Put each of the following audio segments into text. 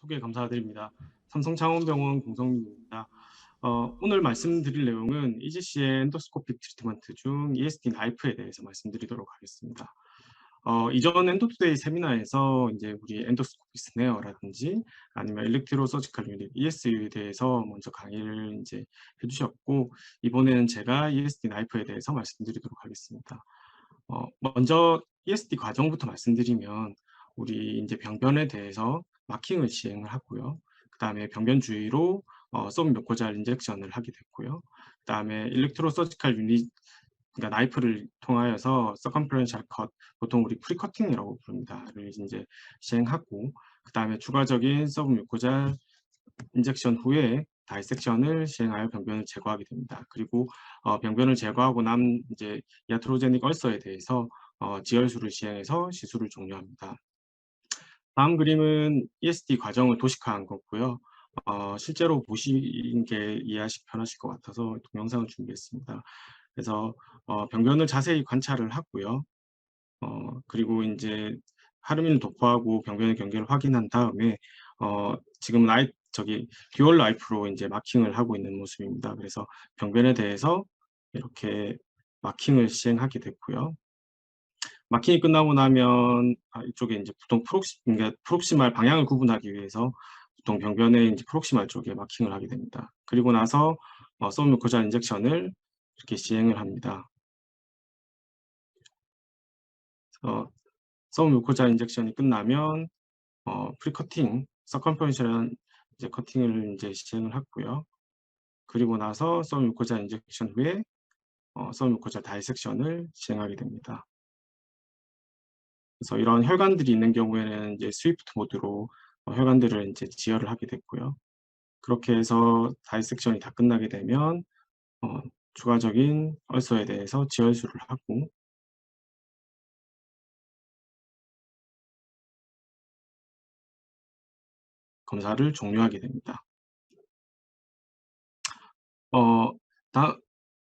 소개 감사드립니다. 삼성창원병원 공성민입니다. 오늘 말씀드릴 내용은 EGC의 엔도스코픽 트리트먼트 중 ESD 나이프에 대해서 말씀드리도록 하겠습니다. 이전 엔도투데이 세미나에서 이제 우리 엔도스코픽 스네어라든지 아니면 일렉트로 서지컬 유닛 ESU에 대해서 먼저 강의를 이제 해주셨고, 이번에는 제가 ESD 나이프에 대해서 말씀드리도록 하겠습니다. 먼저 ESD 과정부터 말씀드리면, 우리 이제 병변에 대해서 마킹을 시행을 하고요. 그 다음에 병변 주위로 서브뮤코잘 인젝션을 하게 됐고요. 그 다음에 일렉트로 서지컬 유닛, 그러니까 나이프를 통하여서 서컴퍼런셜 컷, 보통 우리 프리커팅이라고 부릅니다.를 이제 시행하고, 그 다음에 추가적인 서브뮤코잘 인젝션 후에 다이섹션을 시행하여 병변을 제거하게 됩니다. 그리고 병변을 제거하고 남 이제 야트로제닉 얼서에 대해서 지혈술을 시행해서 시술을 종료합니다. 다음 그림은 ESD 과정을 도식화한 거고요. 실제로 보시는 게 이해하시기 편하실 것 같아서 동영상을 준비했습니다. 그래서 병변을 자세히 관찰을 하고요. 그리고 이제 하르민을 도포하고 병변의 경계를 확인한 다음에 지금 듀얼 라이프로 이제 마킹을 하고 있는 모습입니다. 그래서 병변에 대해서 이렇게 마킹을 시행하게 됐고요. 마킹이 끝나고 나면 이쪽에 이제 보통 그러니까 프록시말 방향을 구분하기 위해서 보통 병변의 이제 프록시말 쪽에 마킹을 하게 됩니다. 그리고 나서 서브뮤코잘 인젝션을 이렇게 시행을 합니다. 서브뮤코잘 인젝션이 끝나면 프리커팅, 서컴퍼런셜 이제 커팅을 이제 시행을 하고요. 그리고 나서 서브뮤코잘 인젝션 후에 서브뮤코잘 다이섹션을 시행하게 됩니다. 그래서 이런 혈관들이 있는 경우에는 이제 스위프트 모드로 혈관들을 이제 지혈을 하게 됐고요. 그렇게 해서 다이섹션이 다 끝나게 되면 추가적인 얼서에 대해서 지혈술을 하고 검사를 종료하게 됩니다. 어, 다,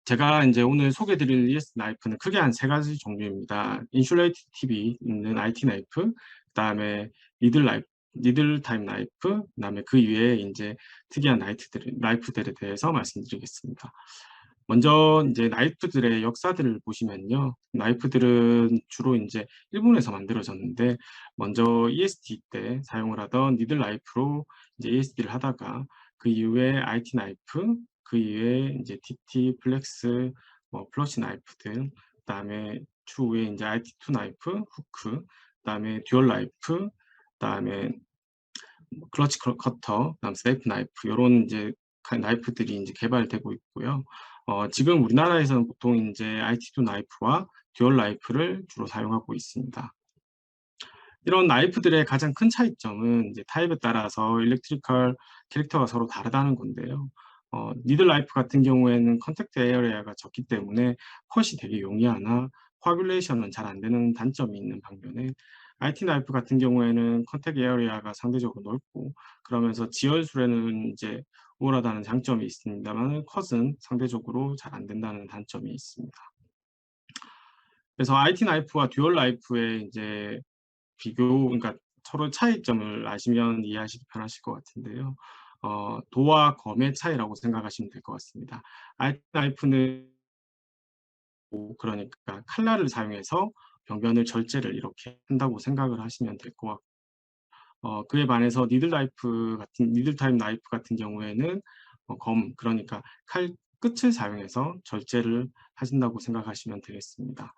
제가 이제 오늘 소개드릴 ES 나이프는 크게 한 세 가지 종류입니다. 인슐레이트 팁이 있는 IT 나이프, 그다음에 니들 타입 나이프, 그다음에 그 위에 이제 특이한 나이프들에 대해서 말씀드리겠습니다. 먼저 이제 나이프들의 역사들을 보시면요. 나이프들은 주로 이제 일본에서 만들어졌는데, 먼저 ESD 때 사용을 하던 니들 나이프로 이제 ESD를 하다가 그 이후에 IT 나이프, 그 이후에 이제 TT, 플렉스, 플러시 나이프 등, 그다음에 추후에 이제 IT2 나이프, 후크, 그다음에 듀얼 나이프, 그다음에 클러치 커터, 그다음 스테이프 나이프 이런 이제 나이프들이 이제 개발되고 있고요. 지금 우리나라에서는 보통 이제 IT2 나이프와 듀얼 나이프를 주로 사용하고 있습니다. 이런 나이프들의 가장 큰 차이점은 이제 타입에 따라서 일렉트리컬 캐릭터가 서로 다르다는 건데요. 니들 라이프 같은 경우에는 컨택트 에어리아가 적기 때문에 컷이 되게 용이하나 코아뷸레이션은 잘 안 되는 단점이 있는 반면에 IT 나이프 같은 경우에는 컨택트 에어리아가 상대적으로 넓고 그러면서 지혈술에는 이제 우월하다는 장점이 있습니다만 컷은 상대적으로 잘 안 된다는 단점이 있습니다. 그래서 IT 나이프와 듀얼 라이프의 이제 그러니까 서로 차이점을 아시면 이해하시기 편하실 것 같은데요. 도와 검의 차이라고 생각하시면 될 것 같습니다. 나이프는 그러니까 칼날을 사용해서 병변을 절제를 이렇게 한다고 생각을 하시면 될 것 같고, 그에 반해서 니들 타입 나이프 같은 경우에는 그러니까 칼 끝을 사용해서 절제를 하신다고 생각하시면 되겠습니다.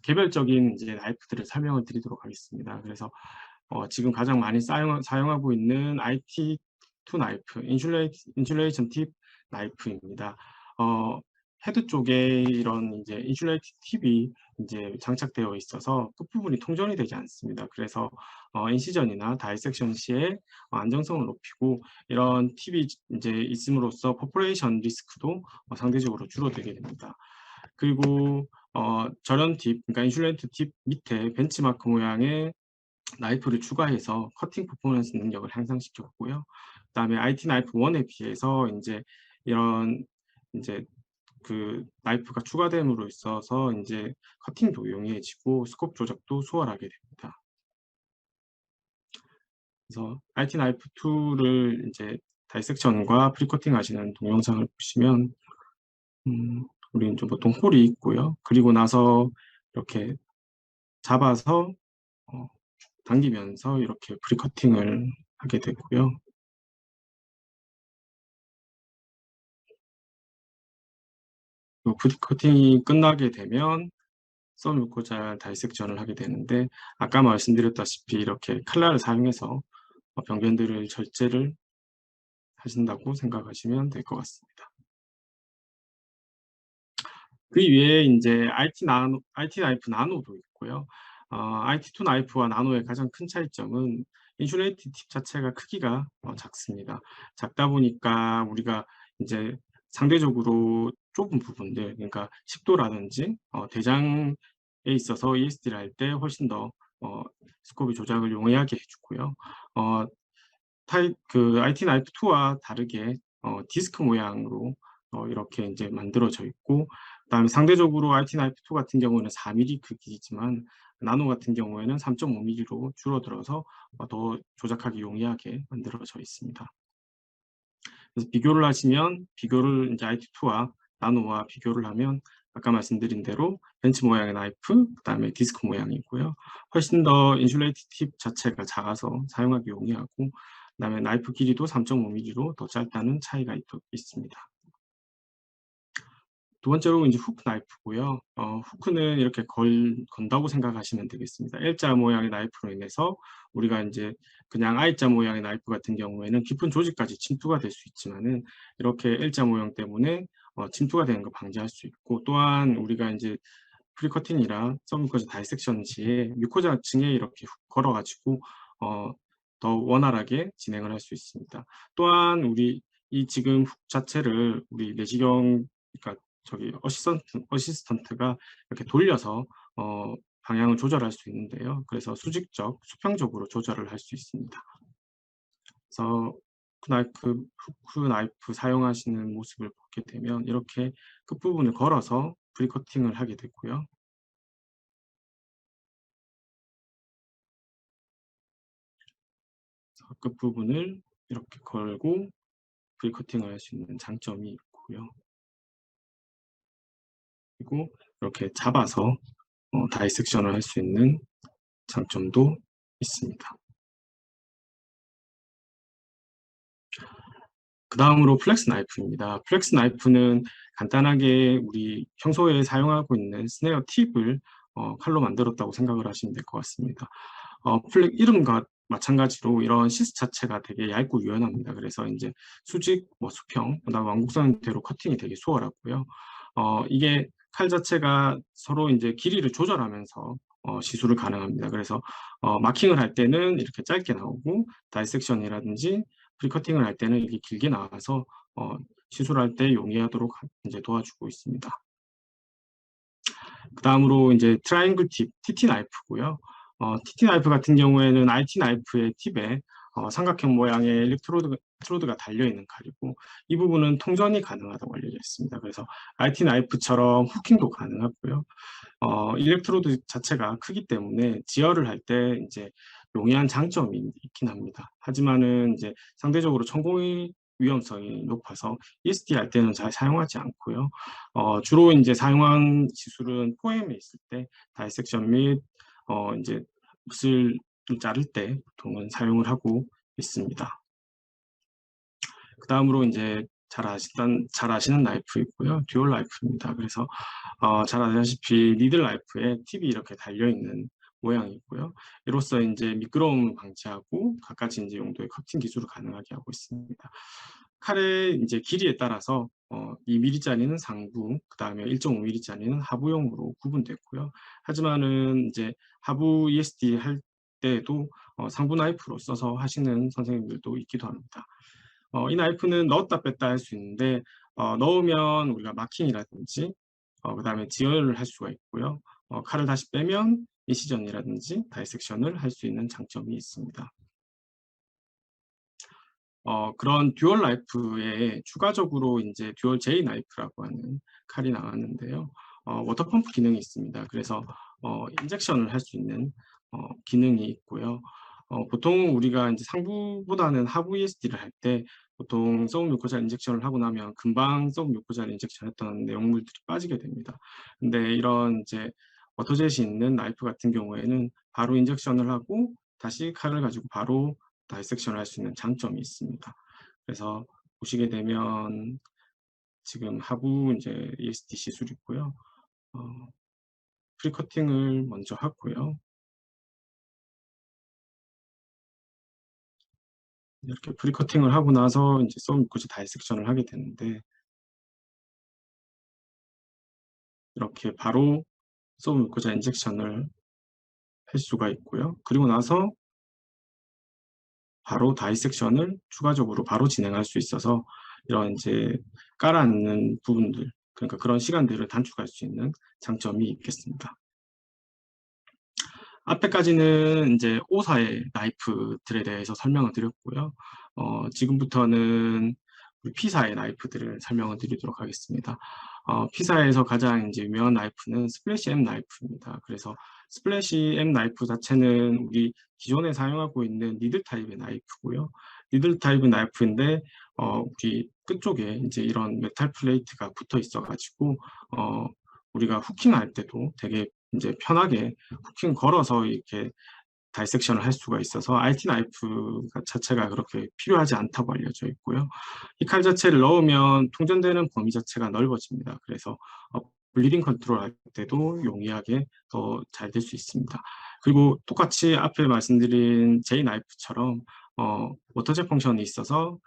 개별적인 이제 나이프들을 설명을 드리도록 하겠습니다. 그래서 지금 가장 많이 사용하고 있는 IT2 나이프, 인슐레이션 팁 나이프입니다. 헤드 쪽에 이런 이제 인슐레이트 팁이 이제 장착되어 있어서 끝부분이 통전이 되지 않습니다. 그래서 인시전이나 다이섹션 시에 안정성을 높이고 이런 팁이 이제 있음으로써 퍼포레이션 리스크도 상대적으로 줄어들게 됩니다. 그리고 절연 팁, 그러니까 인슐레이트 팁 밑에 벤치마크 모양의 나이프를 추가해서 커팅 퍼포먼스 능력을 향상시켰고요. 그다음에 IT 나이프 1에 비해서 이제 이런 이제 그 나이프가 추가됨으로 있어서 이제 커팅도 용이해지고 스콥 조작도 수월하게 됩니다. 그래서 IT 나이프 2를 이제 다이섹션과 프리커팅 하시는 동영상을 보시면 우리는 좀 보통 홀이 있고요. 그리고 나서 이렇게 잡아서 당기면서 이렇게 프리커팅을 하게 되고요. 프리커팅이 끝나게 되면 썬뮤코자 다이섹션을 하게 되는데, 아까 말씀드렸다시피 이렇게 칼날을 사용해서 병변들을 절제를 하신다고 생각하시면 될 것 같습니다. 그 위에 이제 IT 나이프 나노도 있고요. IT2 나이프와 나노의 가장 큰 차이점은 인슐레이트 팁 자체가 크기가 작습니다. 작다 보니까 우리가 이제 상대적으로 좁은 부분들, 그러니까 식도라든지 대장에 있어서 ESD를 할 때 훨씬 더 스코비 조작을 용이하게 해주고요. IT 나이프 2와 다르게 디스크 모양으로 이렇게 이제 만들어져 있고, 그다음에 상대적으로 IT 나이프 2 같은 경우는 4mm 크기이지만 나노 같은 경우에는 3.5mm로 줄어들어서 더 조작하기 용이하게 만들어져 있습니다. 그래서 비교를 하시면 비교를 이제 IT2와 나노와 비교를 하면 아까 말씀드린 대로 벤치 모양의 나이프, 그다음에 디스크 모양이고요. 훨씬 더 인슐레이트 팁 자체가 작아서 사용하기 용이하고, 그다음에 나이프 길이도 3.5mm로 더 짧다는 차이가 있습니다. 두 번째로 이제 후크 나이프고요. 후크는 이렇게 건다고 생각하시면 되겠습니다. L자 모양의 나이프로 인해서 우리가 이제 그냥 I자 모양의 나이프 같은 경우에는 깊은 조직까지 침투가 될 수 있지만은, 이렇게 L자 모양 때문에 침투가 되는 거 방지할 수 있고, 또한 우리가 이제 프리커팅이랑 서브뮤코자 다이섹션 시에 뮤코자층에 이렇게 훅 걸어가지고 더 원활하게 진행을 할 수 있습니다. 또한 우리 이 지금 훅 자체를 우리 내시경, 그러니까 저기 어시스턴트가 이렇게 돌려서 방향을 조절할 수 있는데요. 그래서 수평적으로 조절을 할 수 있습니다. 그래서 후크 나이프 사용하시는 모습을 보게 되면 이렇게 끝부분을 걸어서 프리커팅을 하게 되고요. 끝부분을 이렇게 걸고 프리커팅을 할 수 있는 장점이 있고요. 그리고 이렇게 잡아서 다이섹션을 할 수 있는 장점도 있습니다. 그 다음으로 플렉스 나이프입니다. 플렉스 나이프는 간단하게 우리 평소에 사용하고 있는 스네어 팁을 칼로 만들었다고 생각을 하시면 될 것 같습니다. 이름과 마찬가지로 이런 시스 자체가 되게 얇고 유연합니다. 그래서 이제 수직, 수평, 그다음 왕곡선대로 커팅이 되게 수월하고요. 이게 칼 자체가 서로 이제 길이를 조절하면서 시술을 가능합니다. 그래서 마킹을 할 때는 이렇게 짧게 나오고, 다이섹션이라든지 프리커팅을 할 때는 이게 길게 나와서 시술할 때 용이하도록 이제 도와주고 있습니다. 그 다음으로 이제 트라이앵글 팁, TT 나이프고요. TT 나이프 같은 경우에는 IT 나이프의 팁에 삼각형 모양의 일렉트로드가 달려있는 칼이고, 이 부분은 통전이 가능하다고 알려져 있습니다. 그래서 IT 나이프처럼 후킹도 가능하고요. 일렉트로드 자체가 크기 때문에 지혈을 할 때 이제 용이한 장점이 있긴 합니다. 하지만은 이제 상대적으로 천공의 위험성이 높아서 ESD 할 때는 잘 사용하지 않고요. 주로 이제 사용한 시술은 포엠에 있을 때 다이섹션 및 이제 붓을 자를 때 보통은 사용을 하고 있습니다. 그 다음으로 이제 잘 아시는 나이프 있고요. 듀얼 나이프입니다. 그래서 잘 아시다시피 니들 나이프에 팁이 이렇게 달려있는 모양이고요. 이로써 이제 미끄러움 방지하고 갖가지 이제 용도의 커팅 기술을 가능하게 하고 있습니다. 칼의 이제 길이에 따라서 2mm짜리는 상부, 그 다음에 1.5mm짜리는 하부용으로 구분됐고요. 하지만은 이제 하부 ESD 할 때도 상부 나이프로 써서 하시는 선생님들도 있기도 합니다. 이 나이프는 넣었다 뺐다 할 수 있는데, 넣으면 우리가 마킹이라든지 그 다음에 지혈을 할 수가 있고요. 칼을 다시 빼면 이시전이라든지 다이섹션을 할 수 있는 장점이 있습니다. 그런 듀얼 나이프에 추가적으로 이제 듀얼 J 나이프라고 하는 칼이 나왔는데요. 워터펌프 기능이 있습니다. 그래서 인젝션을 할 수 있는 기능이 있고요. 보통 우리가 이제 상부보다는 하부 ESD를 할 때 보통 서브뮤코잘 인젝션을 하고 나면 금방 서브뮤코잘 인젝션 했던 내용물들이 빠지게 됩니다. 근데 이런 이제 워터젯이 있는 나이프 같은 경우에는 바로 인젝션을 하고 다시 칼을 가지고 바로 다이섹션을 할 수 있는 장점이 있습니다. 그래서 보시게 되면 지금 하부 이제 ESD 시술이고요. 어, 프리커팅을 먼저 하고요. 이렇게 프리커팅을 하고 나서 이제 서브뮤코자 다이섹션을 하게 되는데 이렇게 바로 서브뮤코자 인젝션을 할 수가 있고요. 그리고 나서 바로 다이섹션을 추가적으로 바로 진행할 수 있어서 이런 이제 깔아앉는 부분들, 그러니까 그런 시간들을 단축할 수 있는 장점이 있겠습니다. 앞에까지는 이제 O사의 나이프들에 대해서 설명을 드렸고요. 지금부터는 우리 P사의 나이프들을 설명을 드리도록 하겠습니다. P사에서 가장 이제 유명한 나이프는 스플래시 M 나이프입니다. 그래서 스플래시 M 나이프 자체는 우리 기존에 사용하고 있는 니들 타입의 나이프고요. 니들 타입의 나이프인데 우리 끝쪽에 이제 이런 메탈 플레이트가 붙어 있어가지고 우리가 후킹할 때도 되게 이제 편하게 후킹 걸어서 이렇게 다이섹션을 할 수가 있어서 IT 나이프 자체가 그렇게 필요하지 않다고 알려져 있고요. 이 칼 자체를 넣으면 통전되는 범위 자체가 넓어집니다. 그래서 블리딩 컨트롤 할 때도 용이하게 더 잘 될 수 있습니다. 그리고 똑같이 앞에 말씀드린 J 나이프처럼 워터젯 펑션이 있어서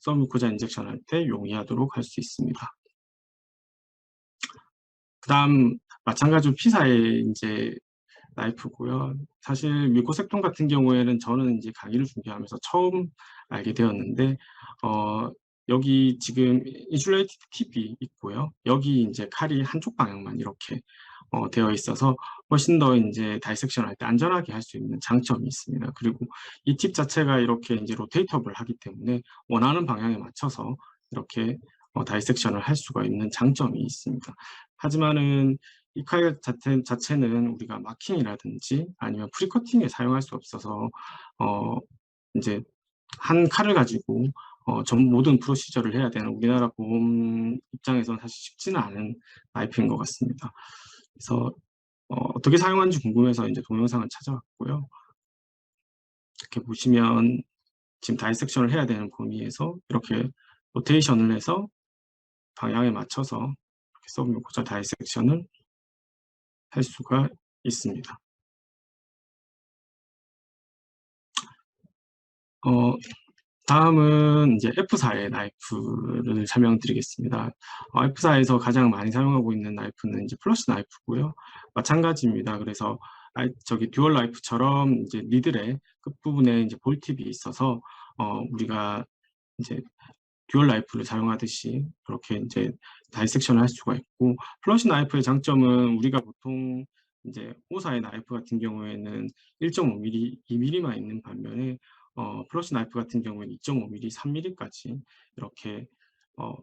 서브뮤코자 인젝션 할 때 용이하도록 할 수 있습니다. 그다음 마찬가지로 P사의 이제 나이프고요. 사실 뮤코색동 같은 경우에는 저는 이제 강의를 준비하면서 처음 알게 되었는데 여기 지금 인슐레이티드 팁이 있고요. 여기 이제 칼이 한쪽 방향만 이렇게 되어 있어서 훨씬 더 이제 다이섹션 할 때 안전하게 할 수 있는 장점이 있습니다. 그리고 이 팁 자체가 이렇게 이제 로테이터블 하기 때문에 원하는 방향에 맞춰서 이렇게 다이섹션을 할 수가 있는 장점이 있습니다. 하지만은 이 칼 자체는 우리가 마킹이라든지 아니면 프리커팅에 사용할 수 없어서 이제 한 칼을 가지고 전 모든 프로시저를 해야 되는 우리나라 보험 입장에서는 사실 쉽지는 않은 나이프인 것 같습니다. 그래서 어떻게 사용하는지 궁금해서 이제 동영상을 찾아왔고요. 이렇게 보시면 지금 다이섹션을 해야 되는 범위에서 이렇게 로테이션을 해서 방향에 맞춰서 이렇게 서브뮤코자 다이섹션을 할 수가 있습니다. 다음은 이제 F사의 나이프를 설명드리겠습니다. F사에서 가장 많이 사용하고 있는 나이프는 이제 플러시 나이프고요. 마찬가지입니다. 그래서 저기 듀얼 나이프처럼 이제 니들의 끝부분에 이제 볼팁이 있어서 우리가 이제 듀얼 나이프를 사용하듯이 그렇게 이제 다이섹션을 할 수가 있고 플러시 나이프의 장점은 우리가 보통 이제 O사의 나이프 같은 경우에는 1.5mm, 2mm만 있는 반면에 플러시 나이프 같은 경우에는 2.5mm, 3mm까지 이렇게 어,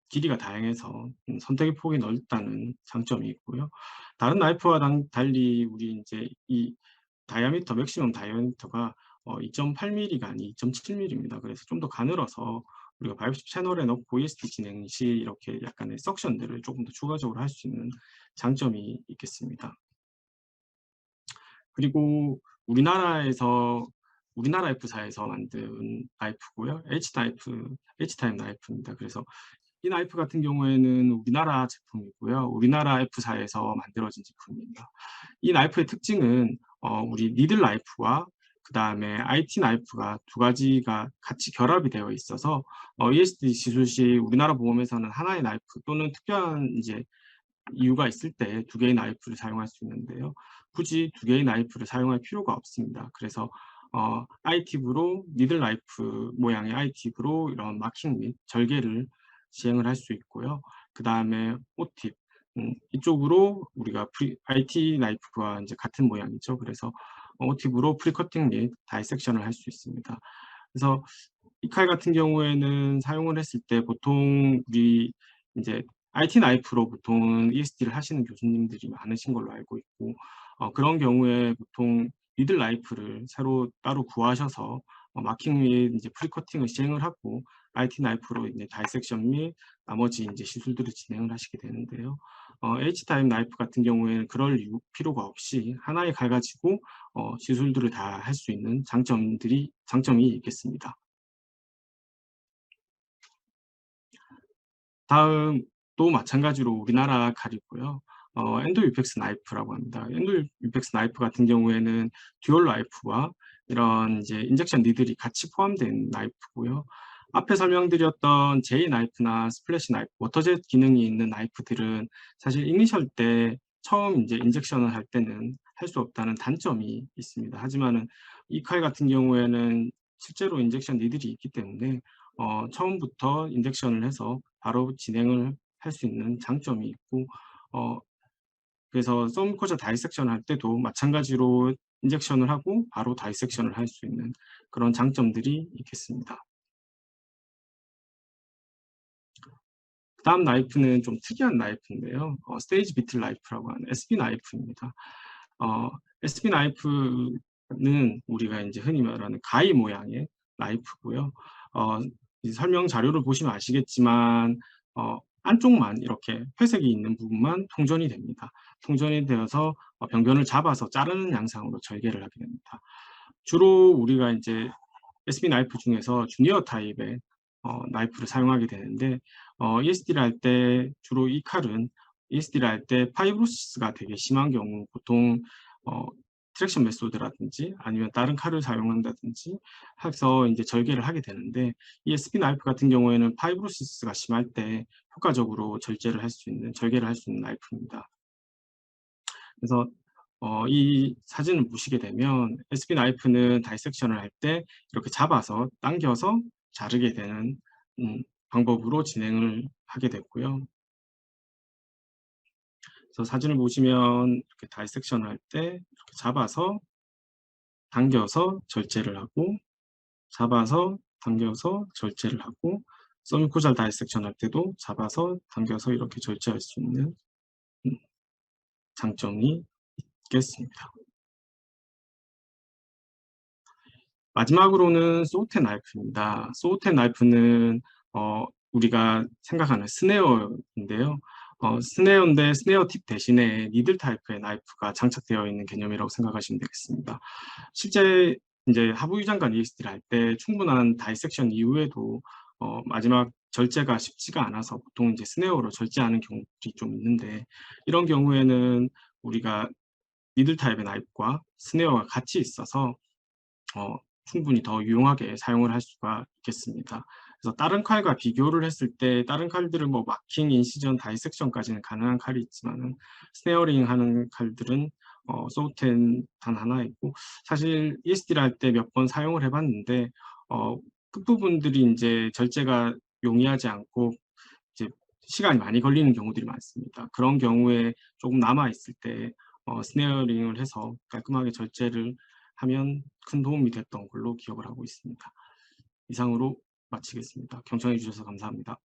길이가 다양해서 선택의 폭이 넓다는 장점이 있고요. 다른 나이프와 달리 우리 이제 이 다이아미터, 맥시멈 다이아미터가 2.8mm가 아닌 2.7mm입니다. 그래서 좀 더 가늘어서 우리가 바이오십 채널에 넣고 ESD 진행 시 이렇게 약간의 석션들을 조금 더 추가적으로 할 수 있는 장점이 있겠습니다. 그리고 우리나라 F사에서 만든 나이프고요. H타입 나이프입니다. 그래서 이 나이프 같은 경우에는 우리나라 제품이고요. 우리나라 F사에서 만들어진 제품입니다. 이 나이프의 특징은 우리 니들 나이프와 그 다음에 IT 나이프가 두 가지가 같이 결합이 되어 있어서 ESD 시술 시 우리나라 보험에서는 하나의 나이프 또는 특별한 이제 이유가 있을 때 두 개의 나이프를 사용할 수 있는데요. 굳이 두 개의 나이프를 사용할 필요가 없습니다. 그래서 I팁으로 니들 나이프 모양의 I팁으로 이런 마킹 및 절개를 시행을 할 수 있고요. 그 다음에 O팁 이쪽으로 우리가 IT 나이프와 이제 같은 모양이죠. 그래서 O팁으로 프리커팅 및 다이섹션을 할 수 있습니다. 그래서 이 칼 같은 경우에는 사용을 했을 때 보통 우리 이제 IT 나이프로 보통 ESD를 하시는 교수님들이 많으신 걸로 알고 있고 그런 경우에 보통 니들 나이프를 새로 따로 구하셔서 마킹 및 이제 프리커팅을 시행을 하고 IT 나이프로 이제 다이섹션 및 나머지 이제 시술들을 진행을 하시게 되는데요. H타입 나이프 같은 경우에는 그럴 필요가 없이 하나의 칼 가지고 시술들을 다 할 수 있는 장점이 있겠습니다. 다음 또 마찬가지로 우리나라 칼이고요. 엔도 유펙스 나이프라고 합니다. 엔도 유펙스 나이프 같은 경우에는 듀얼 나이프와 이런 이제 인젝션 니들이 같이 포함된 나이프고요. 앞에 설명드렸던 J 나이프나 스플래시 나이프, 워터젯 기능이 있는 나이프들은 사실 이니셜 때 처음 이제 인젝션을 할 때는 할 수 없다는 단점이 있습니다. 하지만은 이 칼 같은 경우에는 실제로 인젝션 니들이 있기 때문에 처음부터 인젝션을 해서 바로 진행을 할 수 있는 장점이 있고 어 그래서 썸코저 다이섹션을 할 때도 마찬가지로 인젝션을 하고 바로 다이섹션을 할 수 있는 그런 장점들이 있겠습니다. 그다음 나이프는 좀 특이한 나이프인데요. 스테이지 비틀 나이프라고 하는 SB 나이프입니다. SB 나이프는 우리가 이제 흔히 말하는 가위 모양의 나이프고요. 이 설명 자료를 보시면 아시겠지만 안쪽만 이렇게 회색이 있는 부분만 통전이 됩니다. 통전이 되어서 병변을 잡아서 자르는 양상으로 절개를 하게 됩니다. 주로 우리가 이제 SB 나이프 중에서 주니어 타입의 나이프를 사용하게 되는데 ESD를 할 때 주로 이 칼은 ESD를 할 때 파이브로시스가 되게 심한 경우 보통 어, 트랙션 메소드라든지 아니면 다른 칼을 사용한다든지 해서 이제 절개를 하게 되는데 이 SB 나이프 같은 경우에는 파이브로시스가 심할 때 효과적으로 절개를 할 수 있는 나이프입니다. 그래서 이 사진을 보시게 되면 SB 나이프는 다이섹션을 할 때 이렇게 잡아서 당겨서 자르게 되는 방법으로 진행을 하게 됐고요. 그래서 사진을 보시면 이렇게 다이섹션을 할 때 이렇게 잡아서 당겨서 절제를 하고 잡아서 당겨서 절제를 하고 서미코잘 다이섹션 할 때도 잡아서 당겨서 이렇게 절제할 수 있는 음, 장점이 있겠습니다. 마지막으로는 소우텐 나이프입니다. 소우텐 나이프는 우리가 생각하는 스네어인데요. 스네어인데 스네어 팁 대신에 니들 타입의 나이프가 장착되어 있는 개념이라고 생각하시면 되겠습니다. 실제 이제 하부 유장관 ESD를 할 때 충분한 다이섹션 이후에도 마지막 절제가 쉽지가 않아서 보통 이제 스네어로 절제하는 경우들이 좀 있는데 이런 경우에는 우리가 니들 타입의 나이프와 스네어가 같이 있어서 어, 충분히 더 유용하게 사용을 할 수가 있겠습니다. 그래서 다른 칼과 비교를 했을 때 다른 칼들은 뭐 마킹, 인시전, 다이섹션까지는 가능한 칼이 있지만은 스네어링 하는 칼들은 소우텐 단 하나 있고 사실 ESD를 할 때 몇 번 사용을 해봤는데 끝부분들이 이제 절제가 용이하지 않고 이제 시간이 많이 걸리는 경우들이 많습니다. 그런 경우에 조금 남아 있을 때 스네어링을 해서 깔끔하게 절제를 하면 큰 도움이 됐던 걸로 기억을 하고 있습니다. 이상으로 마치겠습니다. 경청해 주셔서 감사합니다.